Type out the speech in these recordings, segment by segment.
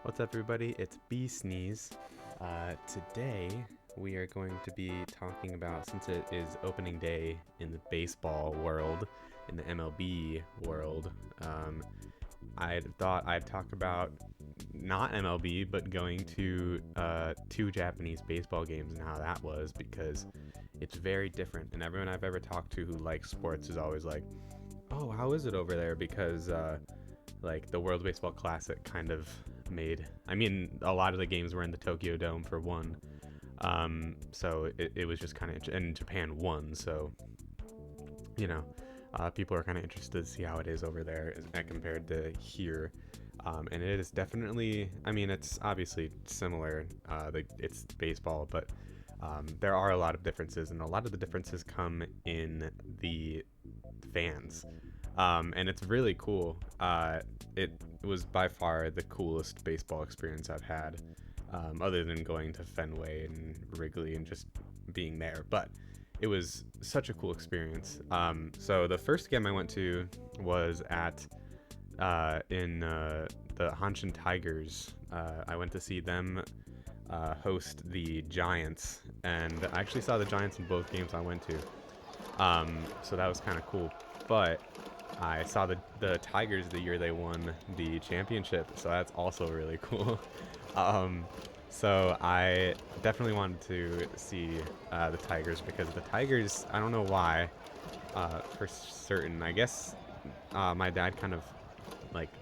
What's up, everybody? It's B Sneeze. Today we are going to be talking about, since it is opening day in the baseball world, in the MLB world, I thought I'd talk about not MLB, but going to two Japanese baseball games and how that was, because it's very different. And everyone I've ever talked to who likes sports is always like, "Oh, how is it over there?" Because like the World Baseball Classic kind of a lot of the games were in the Tokyo Dome for one. So it was just kind of, and Japan won. So, people are kind of interested to see how it is over there compared to here. And it is definitely, it's obviously similar. It's baseball, but there are a lot of differences, and a lot of the differences come in the fans. And it's really cool. It was by far the coolest baseball experience I've had, other than going to Fenway and Wrigley and just being there. But it was such a cool experience. So the first game I went to was in the Hanshin Tigers. I went to see them host the Giants, and I actually saw the Giants in both games I went to. So that was kind of cool. But I saw the Tigers the year they won the championship, so that's also really cool. So I definitely wanted to see the Tigers, because the Tigers, I don't know why, for certain. I guess my dad kind of like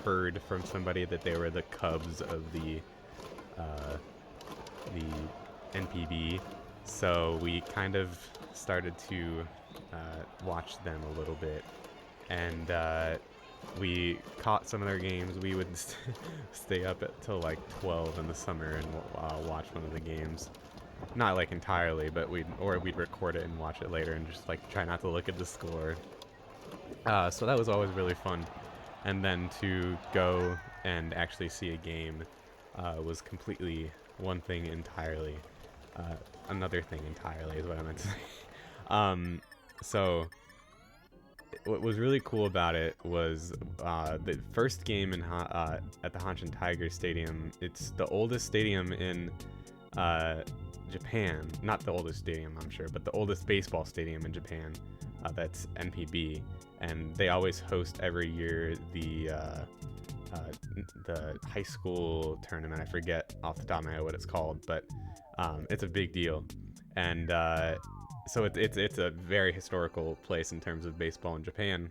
heard from somebody that they were the Cubs of the NPB, so we kind of started to watch them a little bit, and we caught some of their games. We would stay up till like 12 in the summer and watch one of the games. Not like entirely, but we'd record it and watch it later and just like try not to look at the score. So that was always really fun. And then to go and actually see a game was completely one thing entirely. Another thing entirely is what I meant to say. So what was really cool about it was the first game at the Hanshin Tigers Stadium. It's the oldest stadium in Japan. Not the oldest stadium, I'm sure, but the oldest baseball stadium in Japan. That's NPB, and they always host every year the high school tournament. I forget off the top of my head what it's called, but it's a big deal. And so it's a very historical place in terms of baseball in Japan,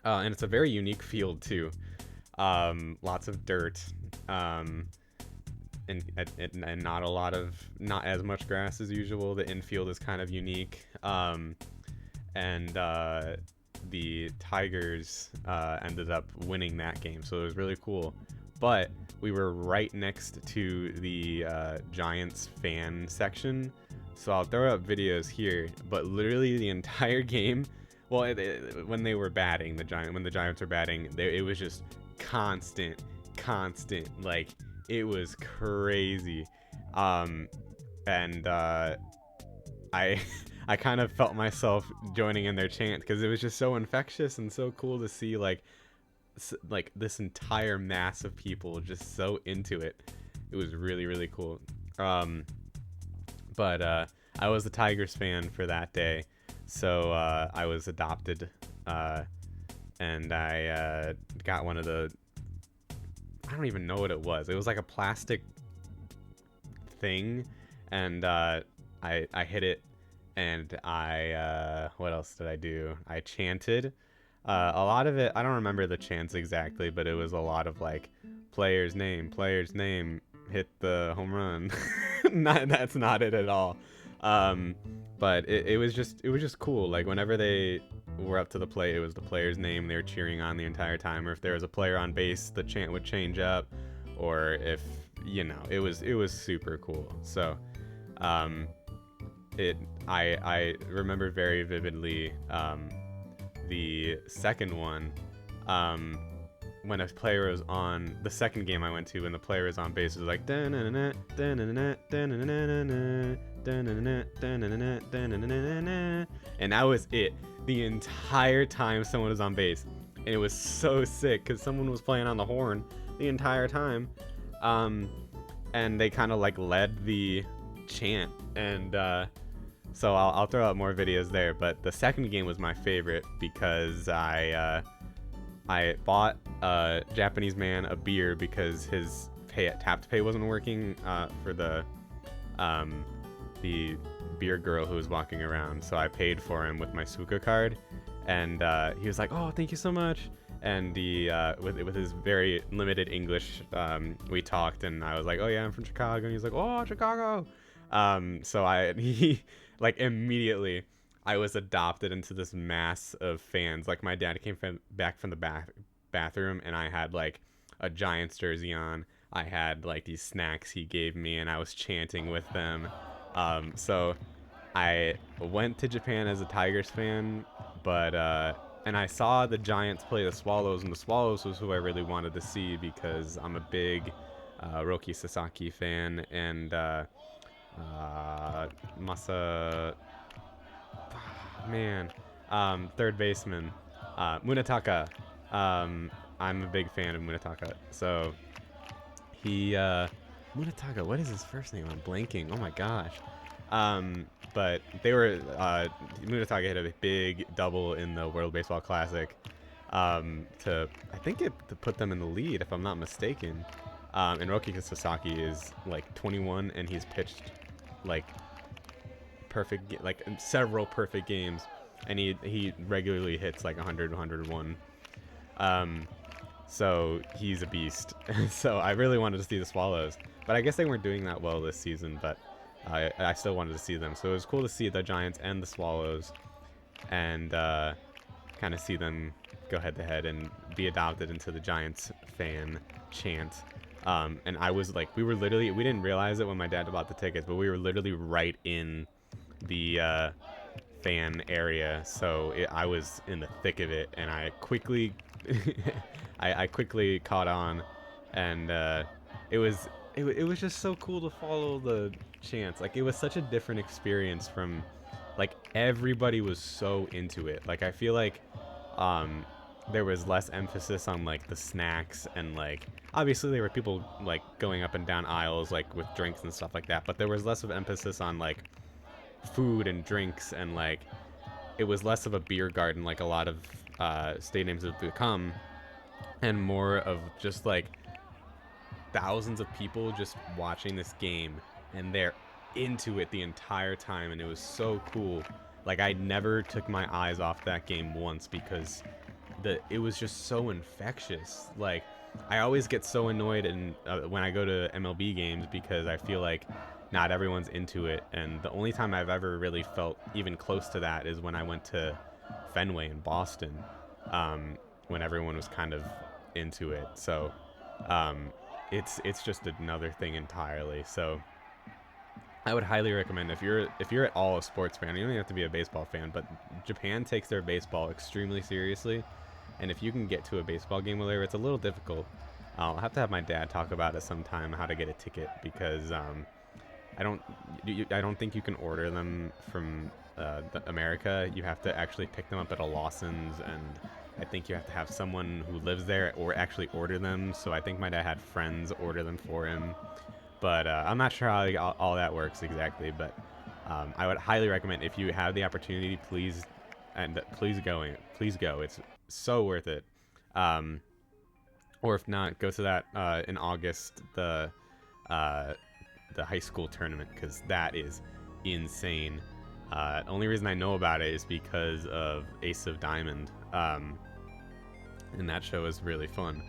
and it's a very unique field too. Lots of dirt, and not as much grass as usual. The infield is kind of unique, and the Tigers ended up winning that game, so it was really cool. But we were right next to the Giants fan section. So I'll throw up videos here, but literally the entire game, well, when they were batting, when the Giants were batting, it was just constant, like, it was crazy. And I kind of felt myself joining in their chant, because it was just so infectious and so cool to see, like this entire mass of people just so into it. It was really, really cool. But I was a Tigers fan for that day, so I was adopted, and I got one of the, I don't even know what it was. It was like a plastic thing, and I hit it, and what else did I do? I chanted. A lot of it, I don't remember the chants exactly, but it was a lot of like, player's name, hit the home run. That's not it at all. But it was just cool. Like, whenever they were up to the plate, it was the player's name they were cheering on the entire time. Or if there was a player on base, the chant would change up. Or if, it was super cool. So I remember very vividly the second one, when a player was on the second game I went to, when the player was on base, it was like da-na-na-na, da-na-na-na, da-na-na-na, da-na-na-na, da-na-na-na, da-na-na-na, and that was it the entire time someone was on base. and it was so sick because someone was playing on the horn the entire time, and they kind of like led the chant, and so I'll throw out more videos there. But the second game was my favorite because I bought a Japanese man a beer because his tap to pay wasn't working for the beer girl who was walking around. So I paid for him with my Suica card, and he was like, "Oh, thank you so much." And he with his very limited English, we talked, and I was like, "Oh yeah, I'm from Chicago," and he's like, "Oh, Chicago." So he like immediately I was adopted into this mass of fans. Like my dad came back from the bathroom, and I had like a Giants jersey on. I had like these snacks he gave me, and I was chanting with them. So I went to Japan as a Tigers fan, but and I saw the Giants play the Swallows, and the Swallows was who I really wanted to see because I'm a big Roki Sasaki fan, and Masa, man, third baseman, Munetaka. I'm a big fan of Munetaka. So he, Munetaka, what is his first name? I'm blanking. Oh my gosh. But they were, Munetaka hit a big double in the World Baseball Classic, to put them in the lead, if I'm not mistaken. And Roki Sasaki is like 21, and he's pitched like several perfect games, and he regularly hits like 100, 101. So he's a beast. So I really wanted to see the Swallows, but I guess they weren't doing that well this season, but I still wanted to see them. So it was cool to see the Giants and the Swallows, and kind of see them go head to head and be adopted into the Giants fan chant. And I was like, we didn't realize it when my dad bought the tickets, but we were literally right in the fan area, so I was in the thick of it, and I quickly I quickly caught on, and it was just so cool to follow the chants. Like, it was such a different experience from, like, everybody was so into it. Like, I feel like there was less emphasis on like the snacks, and like obviously there were people like going up and down aisles like with drinks and stuff like that, but there was less of emphasis on like food and drinks, and like it was less of a beer garden like a lot of stadiums have become, and more of just like thousands of people just watching this game, and they're into it the entire time, and it was so cool. Like, I never took my eyes off that game once because it was just so infectious. Like, I always get so annoyed when I go to MLB games because I feel like not everyone's into it, and the only time I've ever really felt even close to that is when I went to Fenway in Boston, when everyone was kind of into it. So it's just another thing entirely. So I would highly recommend, if you're at all a sports fan, you don't even have to be a baseball fan, but Japan takes their baseball extremely seriously, and if you can get to a baseball game over there, it's a little difficult. I'll have to have my dad talk about it sometime, how to get a ticket, because I don't think you can order them from America. You have to actually pick them up at a Lawson's, and I think you have to have someone who lives there or actually order them. So I think my dad had friends order them for him, but I'm not sure how all that works exactly. But I would highly recommend, if you have the opportunity, please go. It's so worth it. Or if not, go to that in August, the high school tournament, because that is insane. The only reason I know about it is because of Ace of Diamond, and that show is really fun.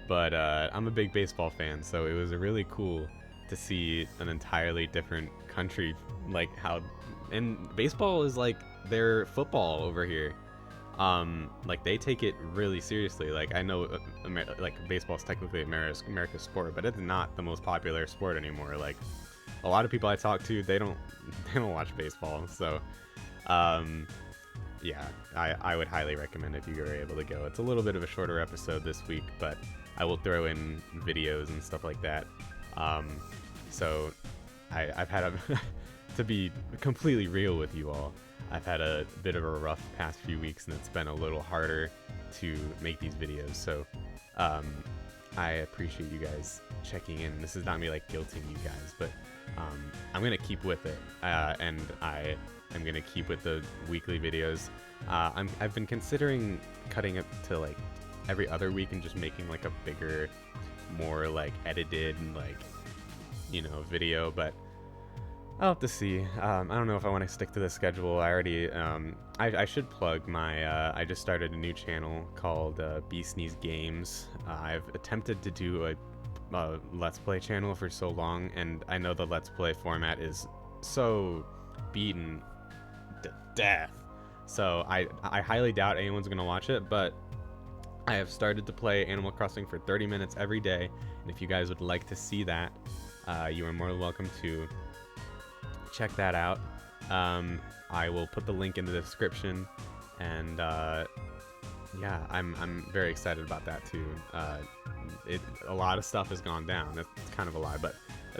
But I'm a big baseball fan, so it was really cool to see an entirely different country, like how, and baseball is like their football over here. Like, they take it really seriously. Like, I know like baseball is technically America's sport, but it's not the most popular sport anymore. Like, a lot of people I talk to, they don't watch baseball. So yeah, I would highly recommend if you were able to go. It's a little bit of a shorter episode this week, but I will throw in videos and stuff like that. So I've had to be completely real with you all, I've had a bit of a rough past few weeks, and it's been a little harder to make these videos. So I appreciate you guys checking in. This is not me like guilting you guys, but I'm gonna keep with it, and I am gonna keep with the weekly videos. I've been considering cutting it to like every other week and just making like a bigger, more like edited and like, you know, video, but I'll have to see. I don't know if I want to stick to the schedule. I already I should plug my I just started a new channel called Beastneys Games. I've attempted to do a Let's Play channel for so long, and I know the Let's Play format is so beaten to death. So I highly doubt anyone's gonna watch it, but I have started to play Animal Crossing for 30 minutes every day, and if you guys would like to see that, you are more than welcome to check that out. I will put the link in the description, and yeah, I'm very excited about that too. A lot of stuff has gone down. That's kind of a lie, but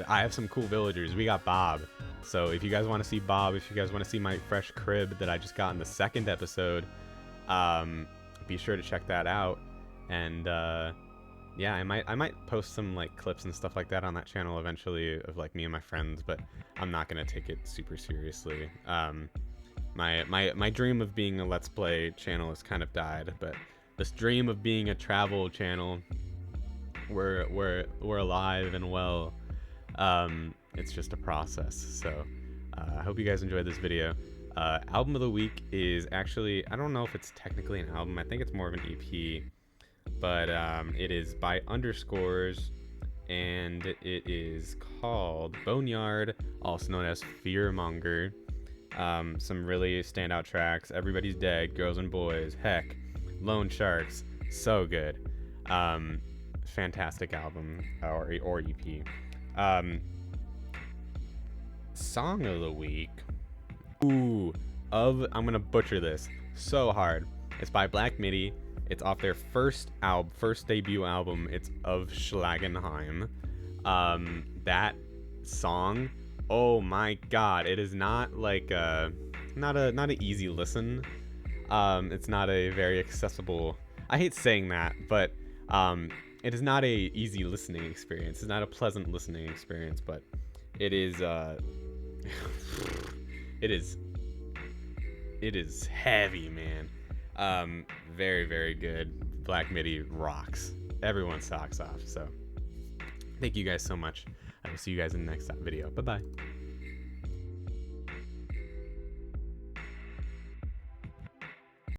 I have some cool villagers. We got Bob. So if you guys want to see Bob, if you guys want to see my fresh crib that I just got in the 2nd episode, be sure to check that out. And yeah, I might post some like clips and stuff like that on that channel eventually of like me and my friends, but I'm not gonna take it super seriously. My dream of being a Let's Play channel has kind of died, but this dream of being a travel channel, we're alive and well. It's just a process. So I hope you guys enjoyed this video. Album of the week is actually, I don't know if it's technically an album. I think it's more of an EP, but it is by Underscores, and it is called Boneyard, also known as Fearmonger. Some really standout tracks: Everybody's Dead, Girls and Boys, Heck, Lone Sharks. So good. Fantastic album, or EP. Song of the week. I'm gonna butcher this so hard. It's by Black Midi. It's off their first debut album. It's Of Schlagenheim. That song, oh my god, it is not like not an easy listen. It's not a very accessible, I hate saying that, but it is not a easy listening experience. It's not a pleasant listening experience, but it is it is heavy, man. Very, very good. Black Midi rocks. Everyone socks off. So thank you guys so much. I will see you guys in the next video. Bye bye.